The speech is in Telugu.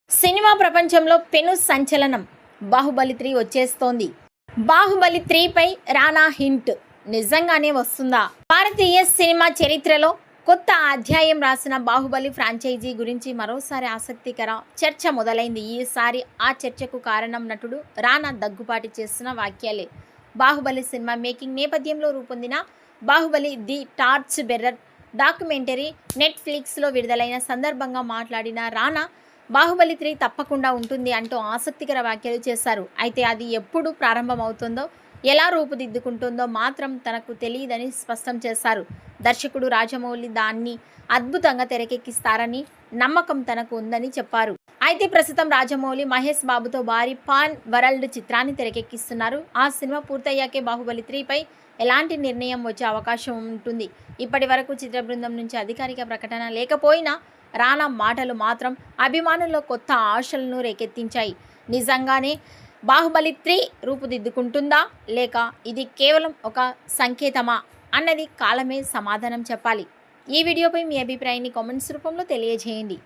సినిమా ప్రపంచంలో పెను సంచలనం బాహుబలి 3 వచ్చేస్తోంది. బాహుబలి 3 పై రానా హింట్ నిజంగానే వస్తుందా? భారతీయ సినిమా చరిత్రలో కొత్త అధ్యాయం రాసిన బాహుబలి ఫ్రాంచైజీ గురించి మరోసారి ఆసక్తికర చర్చ మొదలైంది. ఈసారి ఆ చర్చకు కారణం నటుడు రానా దగ్గుపాటి చేస్తున్న వ్యాఖ్యలే. బాహుబలి సినిమా మేకింగ్ నేపథ్యంలో రూపొందిన బాహుబలి ది టార్చ్ బెర్రర్ డాక్యుమెంటరీ నెట్ఫ్లిక్స్లో విడుదలైన సందర్భంగా మాట్లాడిన రానా బాహుబలి 3 తప్పకుండా ఉంటుంది అంటూ ఆసక్తికర వ్యాఖ్యలు చేశారు. అయితే అది ఎప్పుడు ప్రారంభమవుతుందో, ఎలా రూపుదిద్దుకుంటుందో మాత్రం తనకు తెలియదని స్పష్టం చేశారు. దర్శకుడు రాజమౌళి దాన్ని అద్భుతంగా తెరకెక్కిస్తారని నమ్మకం తనకు ఉందని చెప్పారు. అయితే ప్రస్తుతం రాజమౌళి మహేష్ బాబుతో భారీ పాన్ వరల్డ్ చిత్రాన్ని తెరకెక్కిస్తున్నారు. ఆ సినిమా పూర్తయ్యాకే బాహుబలి 3 పై ఎలాంటి నిర్ణయం వచ్చే అవకాశం ఉంటుంది. ఇప్పటి వరకు చిత్ర బృందం నుంచి అధికారిక ప్రకటన లేకపోయినా రానా మాటలు మాత్రం అభిమానుల్లో కొత్త ఆశలను రేకెత్తించాయి. నిజంగానే బాహుబలి 3 రూపుదిద్దుకుంటుందా, లేక ఇది కేవలం ఒక సంకేతమా అన్నది కాలమే సమాధానం చెప్పాలి. ఈ వీడియోపై మీ అభిప్రాయాన్ని కామెంట్స్ రూపంలో తెలియజేయండి.